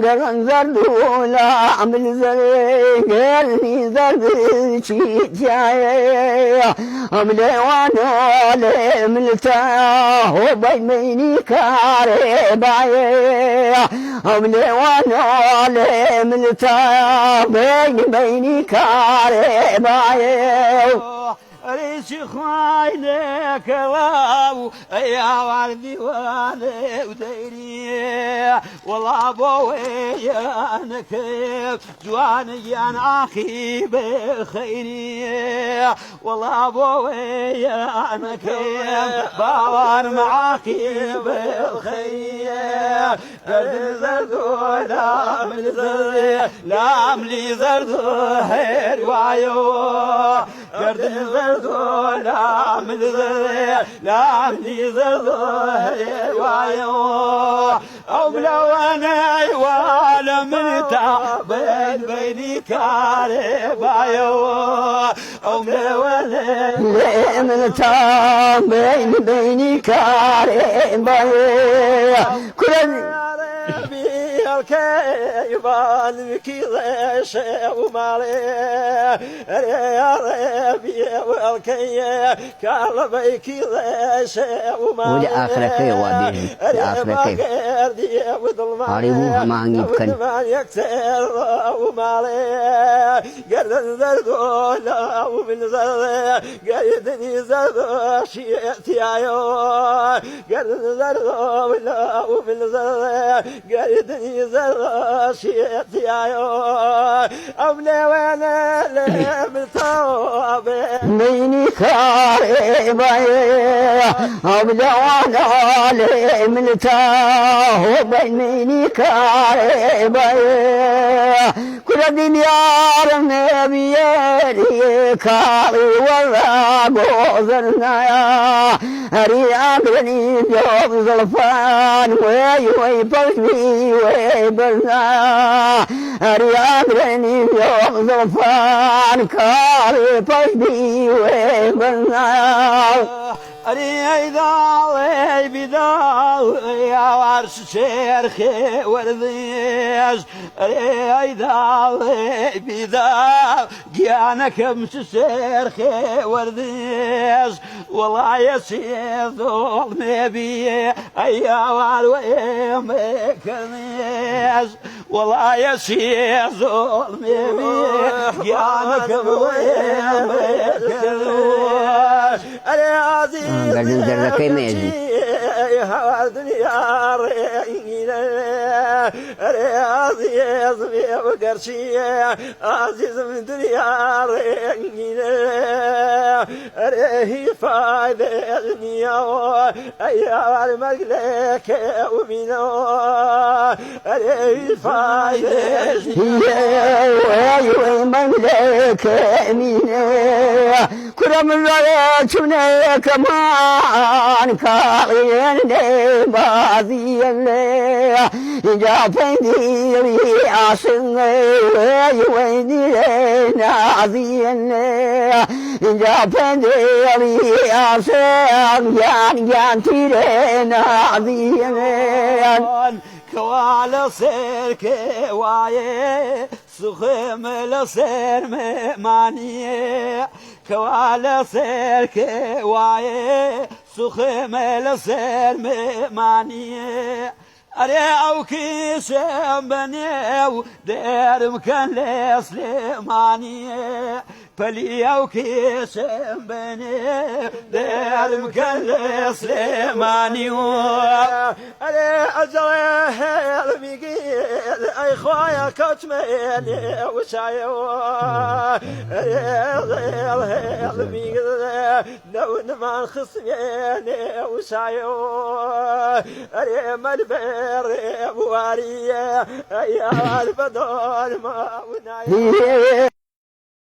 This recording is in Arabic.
قرن زردولا من زري قرني زرد شيتاي أملي وانا لملتا وبيني كاري باي أملي وانا لملتا بيني كاري باي ريش خاينك واو يا وردي وانا وديري والله ابوي انا كيف جواني انا اخي بخيري والله ابوي انا كيف باوان معاكي بخيري قد زردو لا من زرد لا ملي زردو هير وايو قد زردو لا من زرد لا ملي زردو هير وايو او لو انا ولا من تعبان بيني كاربايو او لو انا من تعبان بيني كاربايو كل الكيبان كيضيش ومالي يا ربي والكي كالبي كيضيش ومالي ولي آخرك واديه لآخرك عربوها ما يمكن ما يكسر ومالي قرد زردو لا ومن زرد قيدني زردو شيئتيايو قرد زردو لا ومن زرد قيدني زراشيتيايو أملي وانا لمتوب بيني خارباي أملي وانا لمتوب بيني خارباي كل ديار النبي كاري ولا بوزرنا رياضني جوب زلفان وي بلبي ويبرنا رياضني جوب زلفان كاري بلبي ويبرنا أري ذاوي بذاوي يا ورش شيرخي ورديش أري ذاوي بذاوي جانك مش شيرخي ورديش والله يا سيد ظلمي يا والوي مكنيش والله يا سيد ظلمي جانك مكنيش قاعدين زرقاء ميزي الدنيا رينا رياضي يزمي وقرشي عزيز من الدنيا رينا ريه فايدة الدنيا يا الملك ومنو ريه فايدة يا الملك ومنو كرم رأيتنا كمان كارين بازين جافني رياسن ويني نازين جافني رياسن يان تيرين نازين كوالا سيرك وايه سخم لسير مانيه كوالا سيرك وايه سخم لسير مانيه أري أو كيسم بنيو دير مكان لسليمانيه بلي أو كيسم بنيو دير مكان لسليمانيه أري أجري الميقيل أي خوايا كتميني وشايو أري الميقيل لو نمان خصميني وشايو أري ملبي بواريه يا البدون ما ونايا